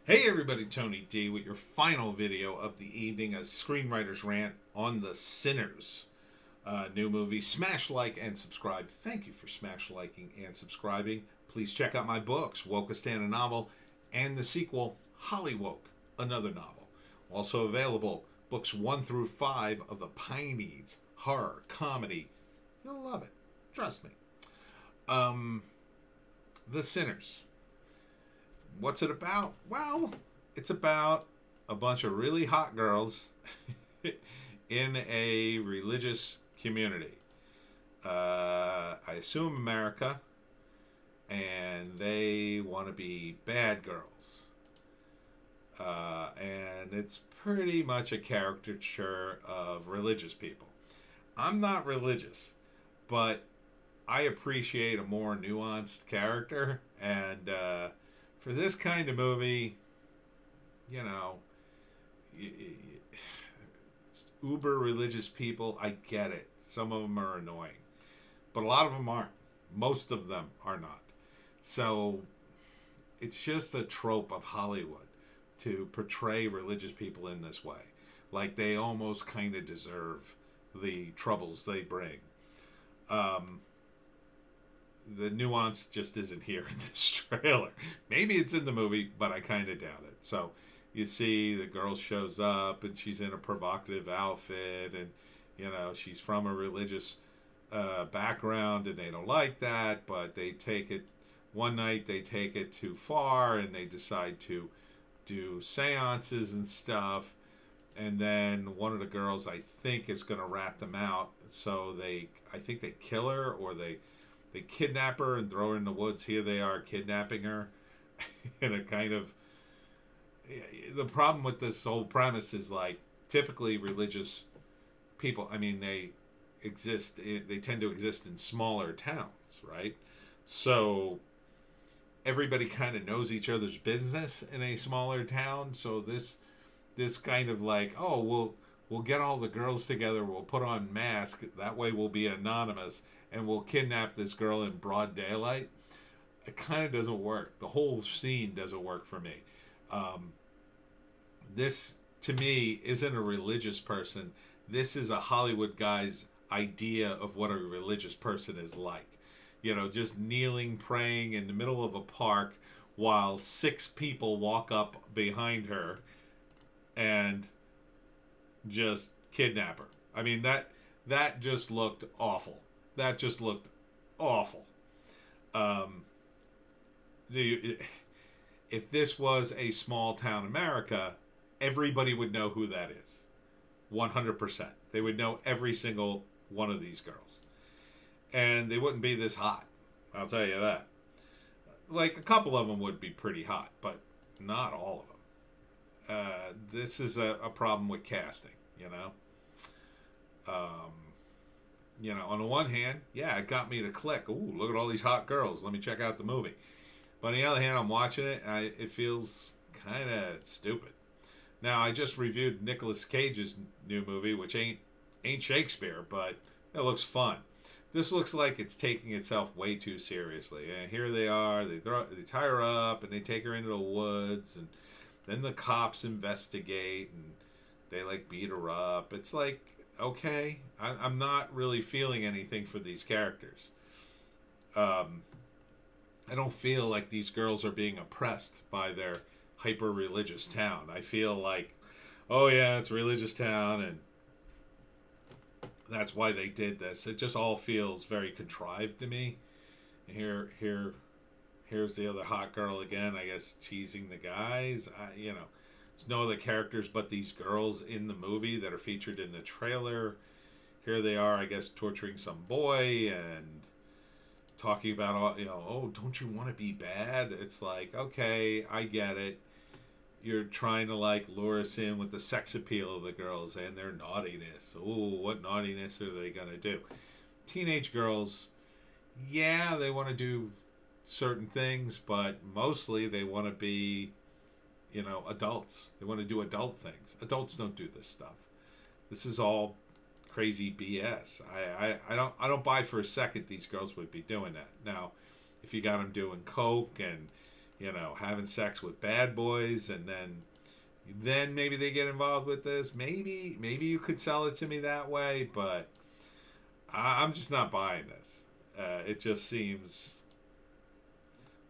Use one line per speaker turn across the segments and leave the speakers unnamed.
Hey everybody, Tony D with your final video of the evening, a Screenwriter's Rant on The Sinners. New movie. Smash like and subscribe. Thank you for smash liking and subscribing. Please check out my books, Wokistan, a novel, and the sequel, Hollywoke, another novel. Also available, books 1 through 5 of the Pineys, horror, comedy. You'll love it. Trust me. Um, The Sinners. What's it about? Well, it's about a bunch of really hot girls in a religious community. I assume America, and they want to be bad girls. And it's pretty much a caricature of religious people. I'm not religious, but I appreciate a more nuanced character, and for this kind of movie, you know, uber religious people, I get it. Some of them are annoying, but a lot of them aren't. Most of them are not. So it's just a trope of Hollywood to portray religious people in this way. Like they almost kind of deserve the troubles they bring. Um, the nuance just isn't here in this trailer. Maybe it's in the movie, but I kind of doubt it. So you see the girl shows up and she's in a provocative outfit, and she's from a religious background, and they don't like that, but they take it one night, they take it too far, and they decide to do seances and stuff. And then one of the girls, I think, is going to rat them out. So I think they kill her, or they kidnap her and throw her in the woods. Here they are kidnapping her in a kind of. The problem with this whole premise is, like, typically religious people, I mean, they tend to exist in smaller towns, right? So everybody kind of knows each other's business in a smaller town. So this kind of like, oh, we'll get all the girls together, we'll put on masks, that way we'll be anonymous, and we'll kidnap this girl in broad daylight. It kind of doesn't work. The whole scene doesn't work for me. This, to me, isn't a religious person. This is a Hollywood guy's idea of what a religious person is like. Just kneeling, praying in the middle of a park while 6 people walk up behind her and just kidnap her. I mean, that just looked awful. That just looked awful. Um, if this was a small town America, everybody would know who that is. 100%. They would know every single one of these girls. And they wouldn't be this hot. I'll tell you that. Like, a couple of them would be pretty hot, but not all of them. This is a problem with casting, on the one hand, yeah, it got me to click. Ooh, look at all these hot girls. Let me check out the movie. But on the other hand, I'm watching it, and it feels kind of stupid. Now, I just reviewed Nicolas Cage's new movie, which ain't Shakespeare, but it looks fun. This looks like it's taking itself way too seriously. And here they are, they tie her up, and they take her into the woods, and then the cops investigate, and they like beat her up. It's like, okay, I'm not really feeling anything for these characters. I don't feel like these girls are being oppressed by their hyper religious town. I feel like, oh yeah, it's a religious town, and that's why they did this. It just all feels very contrived to me. And here's the other hot girl again, I guess, teasing the guys. There's no other characters but these girls in the movie that are featured in the trailer. Here they are, I guess, torturing some boy and talking about, oh, don't you want to be bad? It's like, okay, I get it. You're trying to, like, lure us in with the sex appeal of the girls and their naughtiness. Ooh, what naughtiness are they going to do? Teenage girls, yeah, they want to do certain things, but mostly they want to be, adults. They want to do adult things. Adults don't do this stuff. This is all crazy BS. I don't buy for a second these girls would be doing that. Now, if you got them doing coke and having sex with bad boys, and then maybe they get involved with this. Maybe you could sell it to me that way, but I'm just not buying this. It just seems.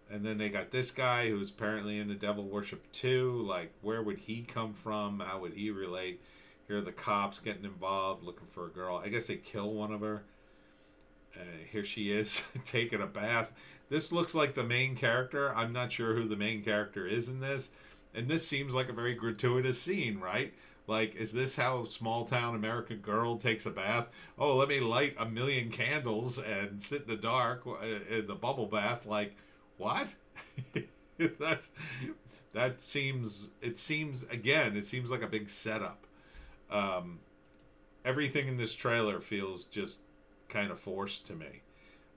And then they got this guy who's apparently into devil worship too. Like, where would he come from? How would he relate? Here are the cops getting involved, looking for a girl. I guess they kill one of her. Here she is taking a bath. This looks like the main character. I'm not sure who the main character is in this. And this seems like a very gratuitous scene, right? Like, is this how small town American girl takes a bath? Oh, let me light 1,000,000 candles and sit in the dark in the bubble bath. Like, what? That seems. It seems like a big setup. Everything in this trailer feels just kind of forced to me,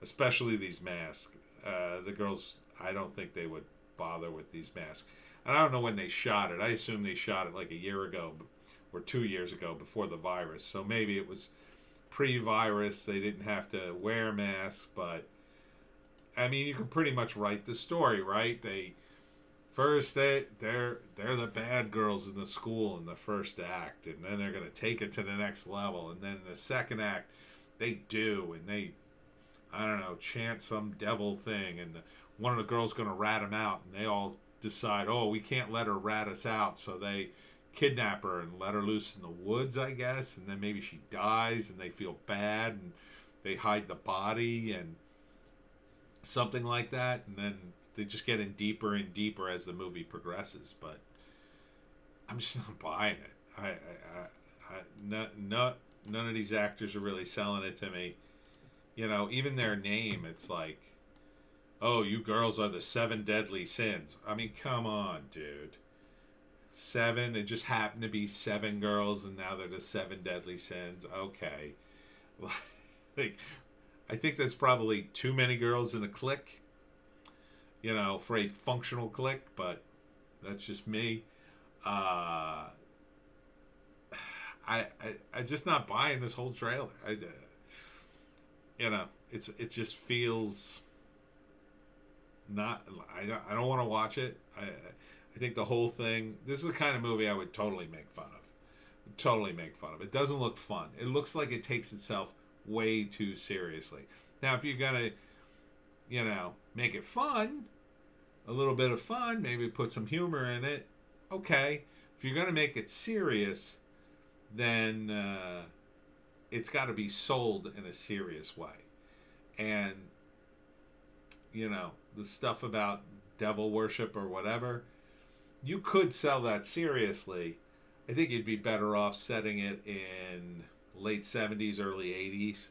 especially these masks. The girls, I don't think they would bother with these masks. And I don't know when they shot it. I assume they shot it like a year ago or 2 years ago before the virus. So maybe it was pre-virus. They didn't have to wear masks. But, I mean, you can pretty much write the story, right? They're the bad girls in the school in the first act. And then they're going to take it to the next level. And then in the second act, they do. And they, I don't know, chant some devil thing. And one of the girls going to rat them out. And they all decide, oh, we can't let her rat us out, so they kidnap her and let her loose in the woods, I guess, and then maybe she dies and they feel bad and they hide the body and something like that, and then they just get in deeper and deeper as the movie progresses. But I'm just not buying it. None of these actors are really selling it to me. Even their name, it's like, oh, you girls are the 7 deadly sins. I mean, come on, dude. 7, it just happened to be 7 girls, and now they're the 7 deadly sins. Okay. Like, I think that's probably too many girls in a clique, for a functional clique, but that's just me. I'm just not buying this whole trailer. It just feels... I don't want to watch it. I think the whole thing, this is the kind of movie I would totally make fun of. It doesn't look fun. It looks like it takes itself way too seriously. Now, if you're gonna make it fun, a little bit of fun, maybe put some humor in it, okay. If you're gonna make it serious, then it's got to be sold in a serious way. And the stuff about devil worship or whatever, you could sell that seriously. I think you'd be better off setting it in late 70s, early 80s.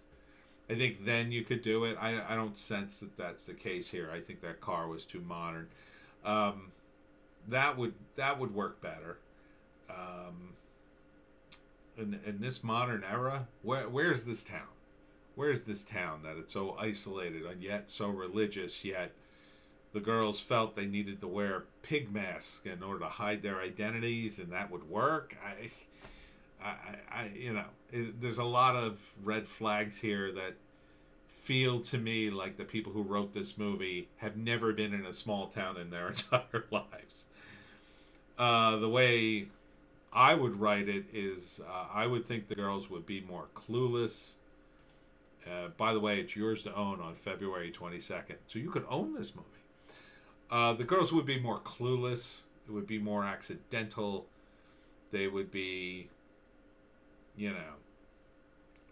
I think then you could do it. I don't sense that that's the case here. I think that car was too modern. That would work better. In this modern era, where's this town? Where's this town that it's so isolated and yet so religious, yet the girls felt they needed to wear pig masks in order to hide their identities, and that would work? There's a lot of red flags here that feel to me like the people who wrote this movie have never been in a small town in their entire lives. The way I would write it is I would think the girls would be more clueless. By the way, it's yours to own on February 22nd. So you could own this movie. The girls would be more clueless. It would be more accidental. They would be,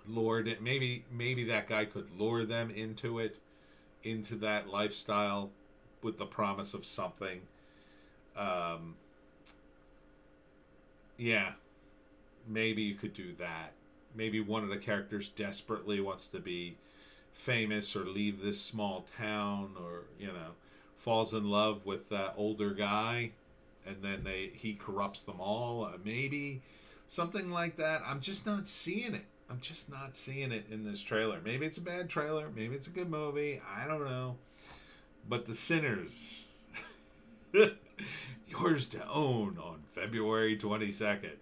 lured. Maybe that guy could lure them into that lifestyle with the promise of something. Yeah, maybe you could do that. Maybe one of the characters desperately wants to be famous or leave this small town, or falls in love with that older guy, and then he corrupts them all. Maybe something like that. I'm just not seeing it. In this trailer. Maybe it's a bad trailer. Maybe it's a good movie. I don't know. But The Sinners, yours to own on February 22nd.